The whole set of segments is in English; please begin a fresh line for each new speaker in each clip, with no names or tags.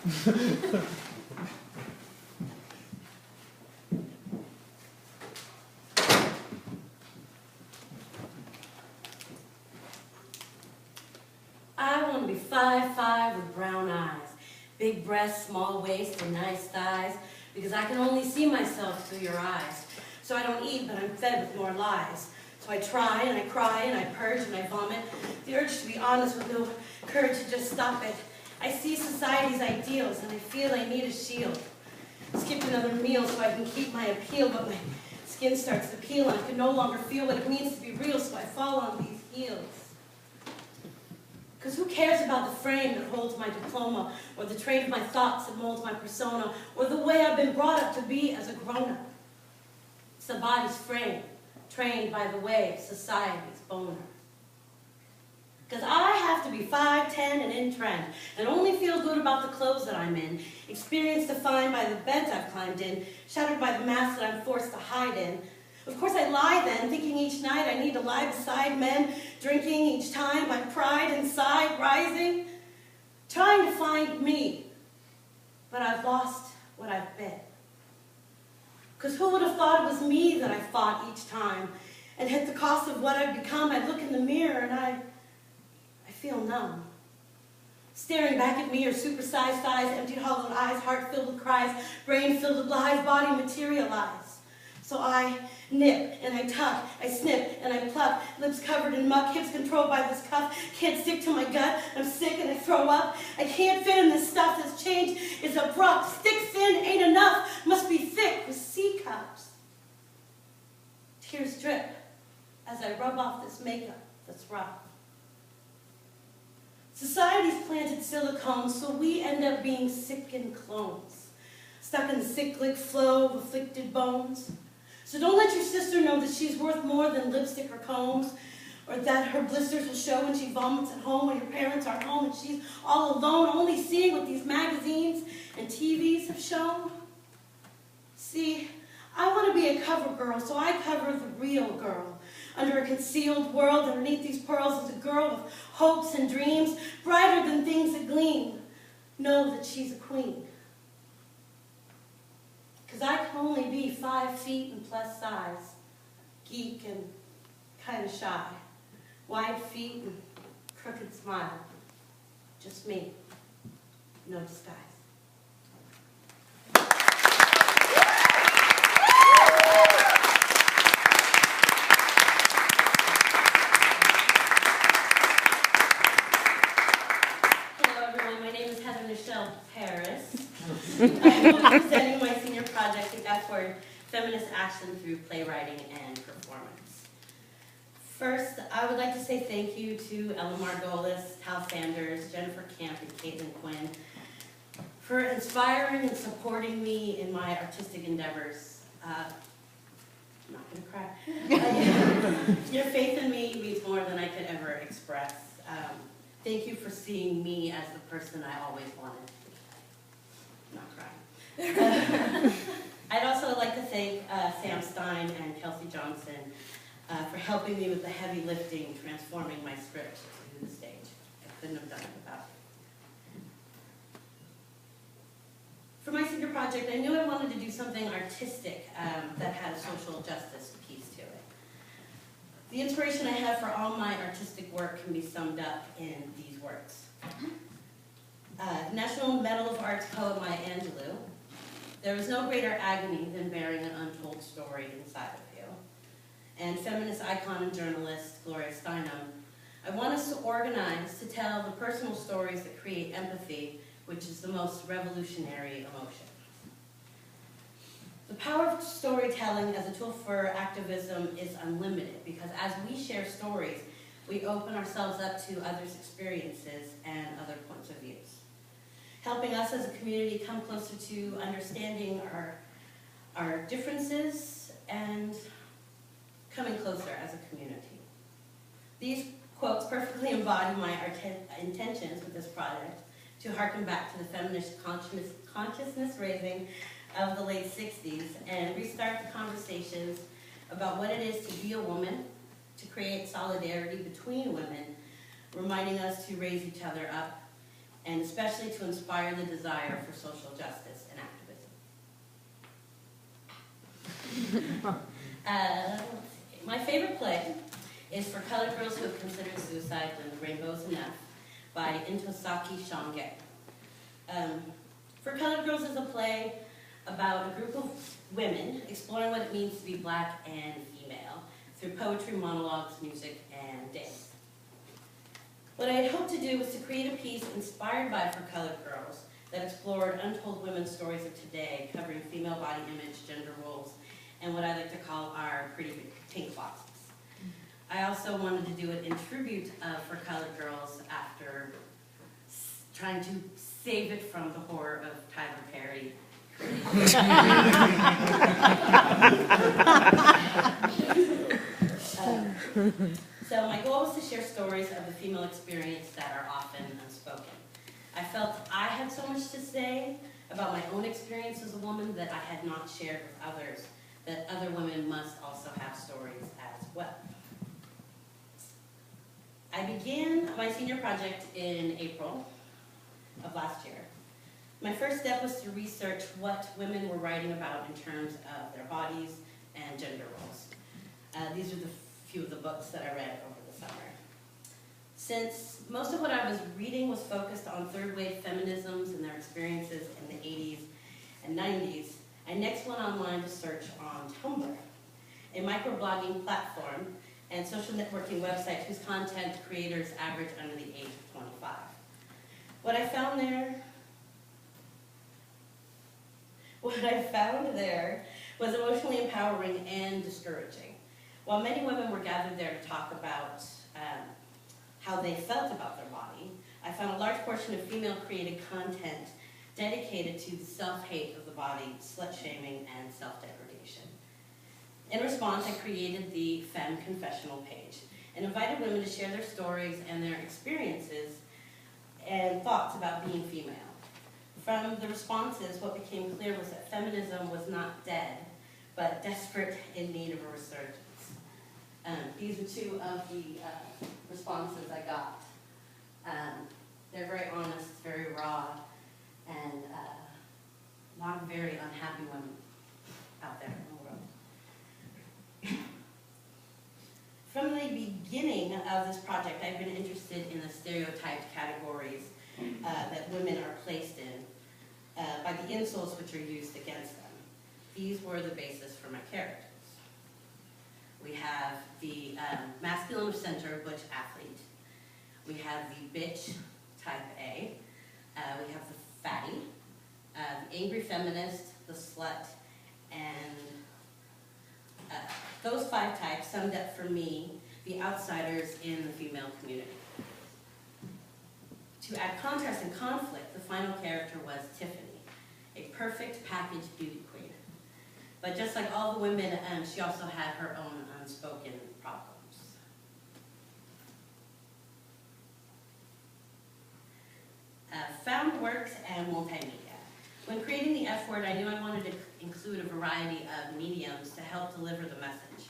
I want to be 5'5" with brown eyes, big breasts, small waist, and nice thighs, because I can only see myself through your eyes. So I don't eat, but I'm fed with more lies. So I try, and I cry, and I purge, and I vomit. The urge to be honest with no courage to just stop it. I see society's ideals, and I feel I need a shield. Skip another meal so I can keep my appeal, but my skin starts to peel, and I can no longer feel what it means to be real, so I fall on these heels. Because who cares about the frame that holds my diploma, or the train of my thoughts that molds my persona, or the way I've been brought up to be as a grown-up? It's the body's frame, trained by the way of society's boner. Because I have to be 5'10" and in trend, and only feel good about the clothes that I'm in, experience defined by the beds I've climbed in, shattered by the masks that I'm forced to hide in. Of course I lie then, thinking each night I need to lie beside men, drinking each time, my pride inside rising, trying to find me, but I've lost what I've been. Because who would have thought it was me that I fought each time, and at the cost of what I've become, I look in the mirror and I feel numb. Staring back at me are supersized thighs, empty hollowed eyes, heart filled with cries, brain filled with lies, body materialized. So I nip and I tuck, I snip and I pluck, lips covered in muck, hips controlled by this cuff, can't stick to my gut, I'm sick and I throw up. I can't fit in this stuff, this change is abrupt, stick thin ain't enough, must be thick with C cups. Tears drip as I rub off this makeup that's rough. Society's planted silicone, so we end up being sickened clones, stuck in the cyclic flow of afflicted bones. So don't let your sister know that she's worth more than lipstick or combs, or that her blisters will show when she vomits at home when your parents aren't home and she's all alone, only seeing what these magazines and TVs have shown. See, I want to be a cover girl, so I cover the real girl. Under a concealed world, underneath these pearls is a girl with hopes and dreams, brighter than things that gleam. Know that she's a queen. Because I can only be 5 feet and plus size, geek and kind of shy, wide feet and crooked smile. Just me, no disguise. I'm presenting my senior project, the F word, Feminist Action through Playwriting and Performance. First, I would like to say thank you to Ella Margolis, Tal Sanders, Jennifer Camp, and Caitlin Quinn for inspiring and supporting me in my artistic endeavors. I'm not going to cry. Your faith in me means more than I could ever express. Thank you for seeing me as the person I always wanted. I'm not crying. I'd also like to thank Sam Stein and Kelsey Johnson for helping me with the heavy lifting, transforming my script to the stage. I couldn't have done it without it. For my senior project, I knew I wanted to do something artistic that had a social justice piece to it. The inspiration I have for all my artistic work can be summed up in these words. National Medal of Arts poet Maya Angelou, there is no greater agony than bearing an untold story inside of you. And feminist icon and journalist Gloria Steinem, I want us to organize to tell the personal stories that create empathy, which is the most revolutionary emotion. The power of storytelling as a tool for activism is unlimited, because as we share stories, we open ourselves up to others' experiences and other points of views, helping us as a community come closer to understanding our differences and coming closer as a community. These quotes perfectly embody my intentions with this project to harken back to the feminist consciousness raising of the late 60s and restart the conversations about what it is to be a woman, to create solidarity between women, reminding us to raise each other up, and especially to inspire the desire for social justice and activism. My favorite play is For Colored Girls Who Have Considered Suicide When the Rainbow's Enough by Intosaki Shange. For Colored Girls is a play about a group of women exploring what it means to be black and female through poetry, monologues, music, and dance. What I had hoped to do was to create a piece inspired by For Colored Girls that explored untold women's stories of today, covering female body image, gender roles, and what I like to call our pretty pink boxes. I also wanted to do it in tribute For Colored Girls after trying to save it from the horror of Tyler Perry. So my goal was to share stories of the female experience that are often unspoken. I felt I had so much to say about my own experience as a woman that I had not shared with others, that other women must also have stories as well. I began my senior project in April of last year. My first step was to research what women were writing about in terms of their bodies and gender roles. These are the few of the books that I read over the summer. Since most of what I was reading was focused on third wave feminisms and their experiences in the 80s and 90s, I next went online to search on Tumblr, a microblogging platform and social networking website whose content creators average under the age of 25. What I found there was emotionally empowering and discouraging. While many women were gathered there to talk about how they felt about their body, I found a large portion of female-created content dedicated to the self-hate of the body, slut-shaming, and self-degradation. In response, I created the Femme Confessional page and invited women to share their stories and their experiences and thoughts about being female. From the responses, what became clear was that feminism was not dead, but desperate in need of a resurgence. These are two of the responses I got. They're very honest, very raw, and a lot of very unhappy women out there in the world. From the beginning of this project, I've been interested in the stereotyped categories that women are placed in by the insults which are used against them. These were the basis for my characters. We have the masculine of center, butch athlete. We have the bitch, type A. We have the fatty, the angry feminist, the slut, and those 5 types summed up for me the outsiders in the female community. To add contrast and conflict, the final character was Tiffany, a perfect packaged beauty queen. But just like all the women, she also had her own unspoken problems. Found works and multimedia. When creating the F word, I knew I wanted to include a variety of mediums to help deliver the message.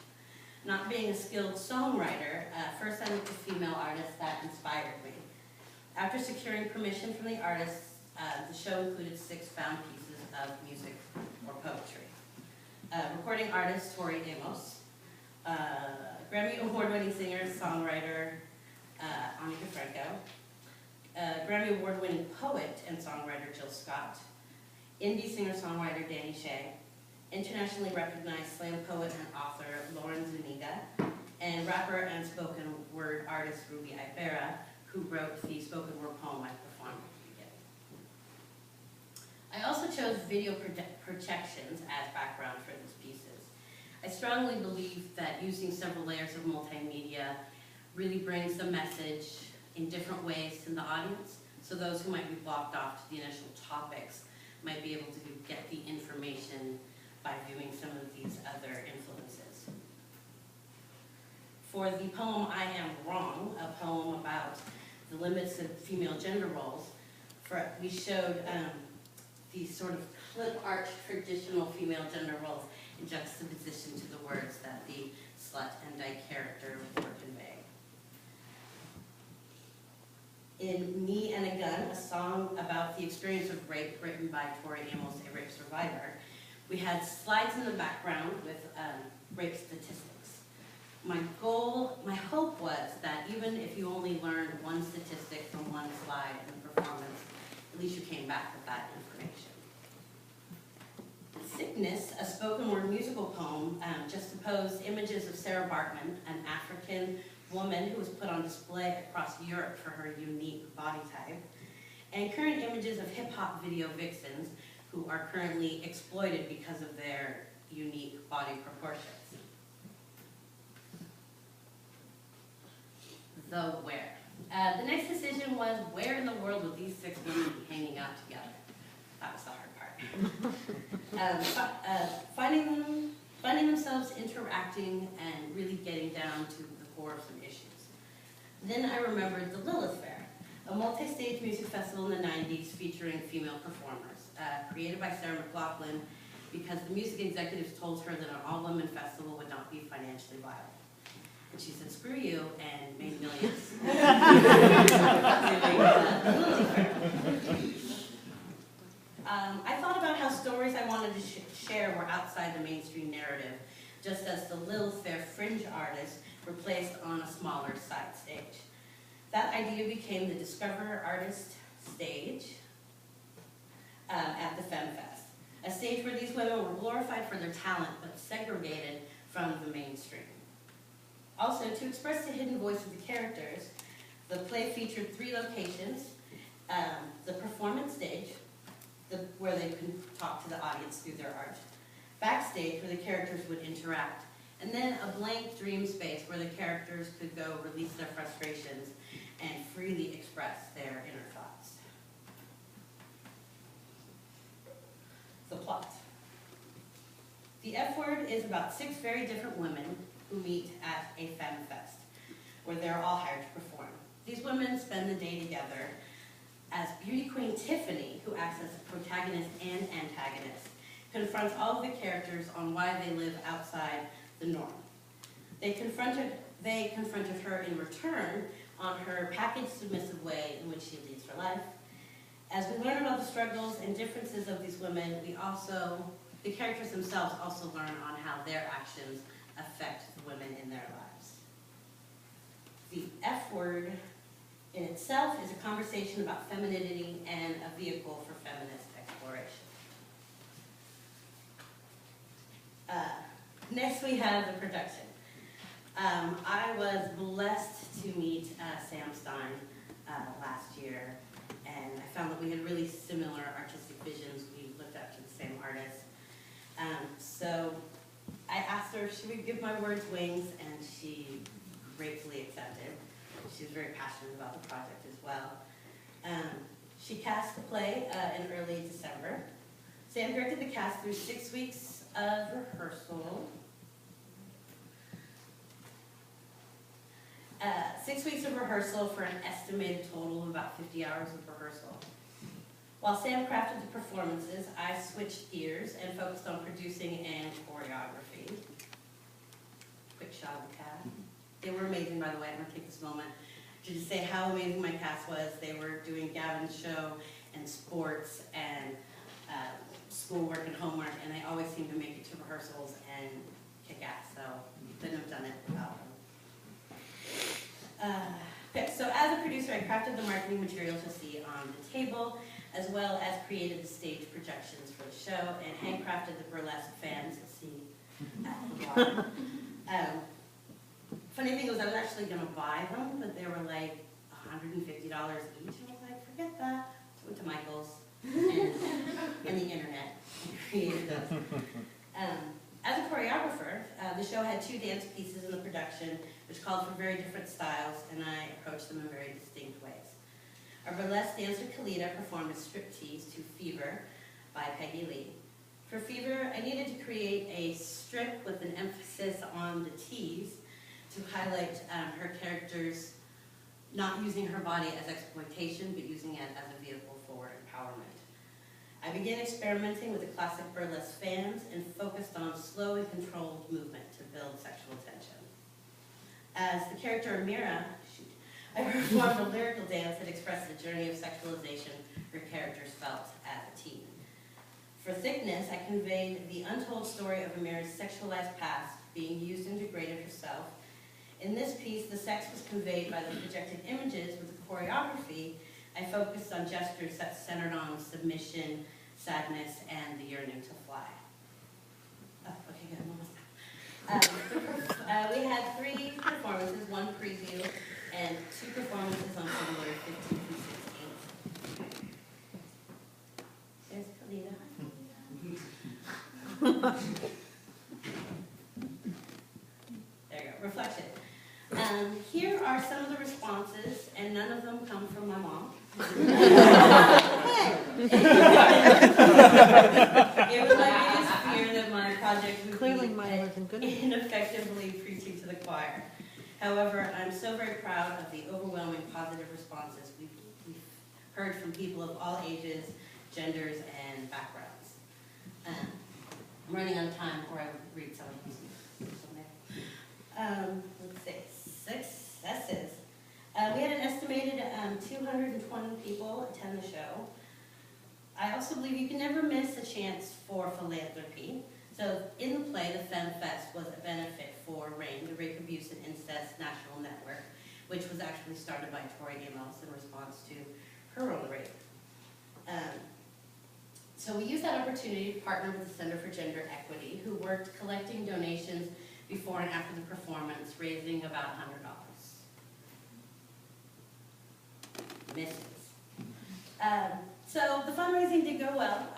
Not being a skilled songwriter, first I looked at female artists that inspired me. After securing permission from the artists, the show included 6 found pieces of music or poetry. Recording artist Tori Amos, Grammy Award-winning singer, songwriter Anika Franco, Grammy Award-winning poet and songwriter Jill Scott, indie singer-songwriter Danny Shea, internationally recognized slam poet and author Lauren Zuniga, and rapper and spoken word artist Ruby Ibarra, who wrote the spoken word poem I performed at the beginning. I also chose video projections as background for these pieces. I strongly believe that using several layers of multimedia really brings the message in different ways to the audience, so those who might be blocked off to the initial topics might be able to get the information by viewing some of these other influences. For the poem I Am Wrong, a poem about the limits of female gender roles, we showed these sort of clip-arch traditional female gender roles in juxtaposition to the words that the slut and dyke character were conveying. in Me and a Gun, a song about the experience of rape written by Tori Amos, a rape survivor, we had slides in the background with rape statistics. My hope was that even if you only learned one statistic from one slide in the performance, at least you came back with that information. Sickness, a spoken word musical poem, juxtaposed images of Sarah Bartman, an African woman who was put on display across Europe for her unique body type, and current images of hip-hop video vixens who are currently exploited because of their unique body proportions. The where. The next decision was, where in the world would these 6 women be hanging out together? That was the hard part. Finding themselves interacting and really getting down to the core of some issues. Then I remembered the Lilith Fair, a multi-stage music festival in the 90s featuring female performers, created by Sarah McLachlan because the music executives told her that an all-women festival would not be financially viable. And she said, screw you, and made millions. I thought about how stories I wanted to share were outside the mainstream narrative, just as the Lilith Fair fringe artists were placed on a smaller side stage. That idea became the Discover Artist stage at the FemFest, a stage where these women were glorified for their talent, but segregated from the mainstream. Also, to express the hidden voice of the characters, the play featured 3 locations: the performance stage, where they could talk to the audience through their art, backstage, where the characters would interact, and then a blank dream space where the characters could go release their frustrations and freely express their inner thoughts. The plot. The F Word is about 6 very different women who meet at a FemFest, where they're all hired to perform. These women spend the day together as beauty queen Tiffany, who acts as a protagonist and antagonist, confronts all of the characters on why they live outside the norm. They confronted her in return on her packaged submissive way in which she leads her life. As we learn about the struggles and differences of these women, the characters themselves also learn on how their actions affect the women in their lives. The F Word in itself is a conversation about femininity and a vehicle for feminist exploration. Next we have the production. I was blessed to meet Sam Stein last year, and I found that we had really similar artistic visions. We looked up to the same artists. So I asked her if she would give my words wings, and she gratefully accepted. She was very passionate about the project as well. She cast the play in early December. Sam directed the cast through 6 weeks of rehearsal. 6 weeks of rehearsal for an estimated total of about 50 hours of rehearsal. While Sam crafted the performances, I switched gears and focused on producing and choreography. Quick shot of the cast. They were amazing, by the way. I'm going to take this moment to just say how amazing my cast was. They were doing Gavin's show and sports and schoolwork and homework, and they always seemed to make it to rehearsals and kick ass, so couldn't have done it without them. Okay, so as a producer, I crafted the marketing materials you'll see on the table, as well as created the stage projections for the show, and handcrafted the burlesque fans you'll see at the bottom. Funny thing was, I was actually going to buy them, but they were like $150 each. I was like, forget that. So I went to Michael's and the internet and created those. As a choreographer, the show had 2 dance pieces in the production, which called for very different styles, and I approached them in very distinct ways. Our burlesque dancer, Kalita, performed a striptease to Fever by Peggy Lee. For Fever, I needed to create a strip with an emphasis on the tease to highlight her characters not using her body as exploitation, but using it as a vehicle for empowerment. I began experimenting with the classic burlesque fans and focused on slow and controlled movement to build sexual tension. As the character Amira, I performed a lyrical dance that expressed the journey of sexualization her characters felt as a teen. For Thickness, I conveyed the untold story of Amira's sexualized past being used and degraded herself. In this piece, the sex was conveyed by the projected images. With the choreography, I focused on gestures that centered on submission, sadness, and the yearning to fly. Oh, okay, good. We had 3 performances, 1 preview, and 2 performances on February 15th and 16th. There's Kalita. There you go, reflection. Here are some of the responses, and none of them come from my mom. It was my biggest fear that my project would be ineffectively preaching to the choir. However, I'm so very proud of the overwhelming positive responses we've heard from people of all ages, genders, and backgrounds. I'm running out of time, or I would read some of these. Let's see, successes. We had an estimated 220 people attend the show. I also believe you can never miss a chance for philanthropy. So in the play, the Femme Fest was a benefit for RAIN, the Rape, Abuse, and Incest National Network, which was actually started by Tori Amos in response to her own rape. So we used that opportunity to partner with the Center for Gender Equity, who worked collecting donations before and after the performance, raising about $100. Misses. So the fundraising did go well,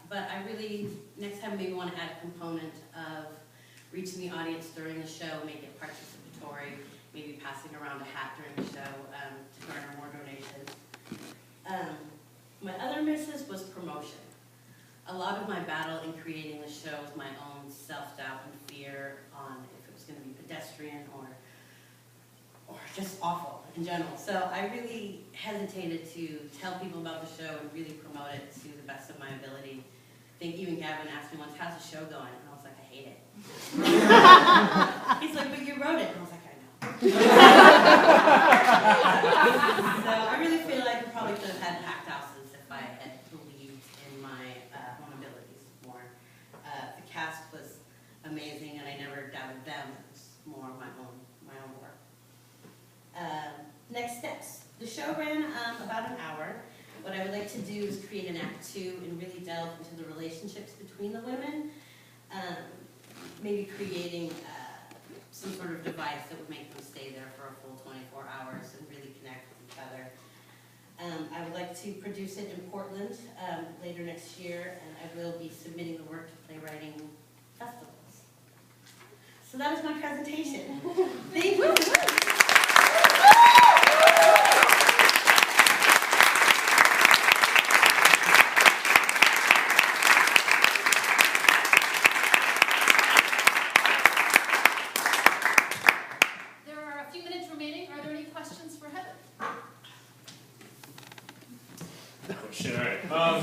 but I really, next time, maybe want to add a component of reaching the audience during the show, make it participatory, maybe passing around a hat during the show to garner more donations. My other misses was promotion. A lot of my battle in creating the show was my own self-doubt and fear on if it was going to be pedestrian or just awful in general. So I really hesitated to tell people about the show and really promote it to the best of my ability. I think even Gavin asked me once, how's the show going? And I was like, I hate it. He's like, but you wrote it. And I was like, I know. So I really feel like we probably could have had packed houses if I had believed in my own abilities more. The cast was amazing, and I never doubted them. It was more my own work. Next steps. The show ran about an hour. What I would like to do is create an Act 2 and really delve into the relationships between the women. Maybe creating some sort of device that would make them stay there for a full 24 hours and really connect with each other. I would like to produce it in Portland later next year, and I will be submitting the work to playwriting festivals. So that is my presentation. Thank you.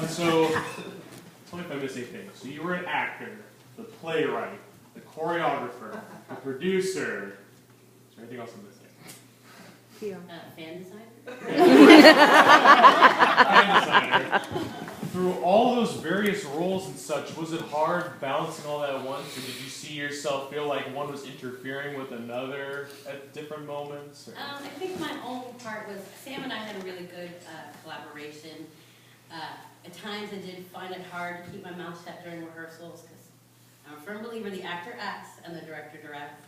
So, tell me if I missed anything. So you were an actor, the playwright, the choreographer, the producer. Is there anything else I'm missing?
Fan designer.
Fan designer. Through all those various roles and such, was it hard balancing all that at once? Or did you see yourself feel like one was interfering with another at different moments?
I think my only part was, Sam and I had a really good collaboration. At times I did find it hard to keep my mouth shut during rehearsals because I'm a firm believer the actor acts and the director directs.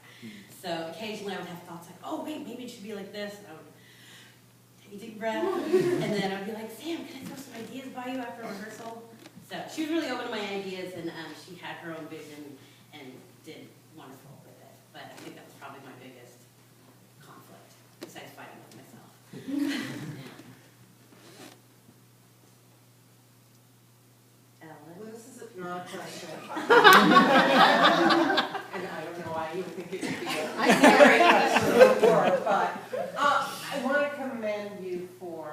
So occasionally I would have thoughts like, oh wait, maybe it should be like this. And I would take a deep breath and then I'd be like, Sam, can I throw some ideas by you after rehearsal? So she was really open to my ideas, and she had her own vision and did wonderful with it. But I think that was probably my biggest conflict, besides fighting with myself.
Well, this is not a question. And I don't know why you would think it would be a very question before, but I want to commend you for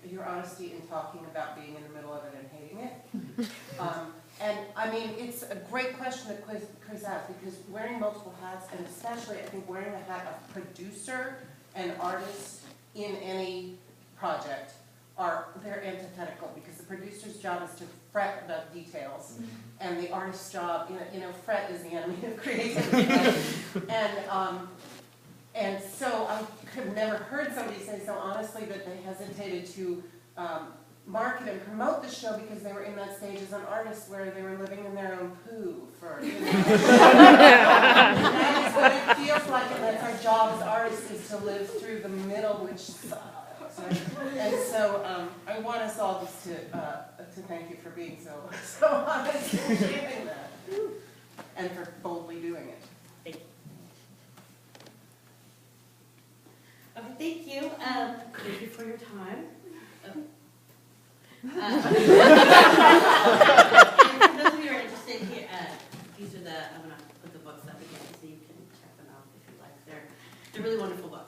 your honesty in talking about being in the middle of it and hating it. And I mean, it's a great question that Chris asked, because wearing multiple hats, and especially I think wearing the hat of producer and artists in any project they're antithetical, because the producer's job is to fret about details, and the artist's job, fret is the enemy of creativity. And so I could have never heard somebody say so honestly that they hesitated to market and promote the show because they were in that stage as an artist where they were living in their own poo for, That is what it feels like, and that's our job as artists, is to live through the middle, which sucks. And so I want us all just to thank you for being so honest and sharing that, and for boldly doing it.
Thank you. Okay, thank you. Thank you for your time. And for those of you who are interested here, these are I'm going to put the books up again so you can check them out if you like. They're really wonderful books.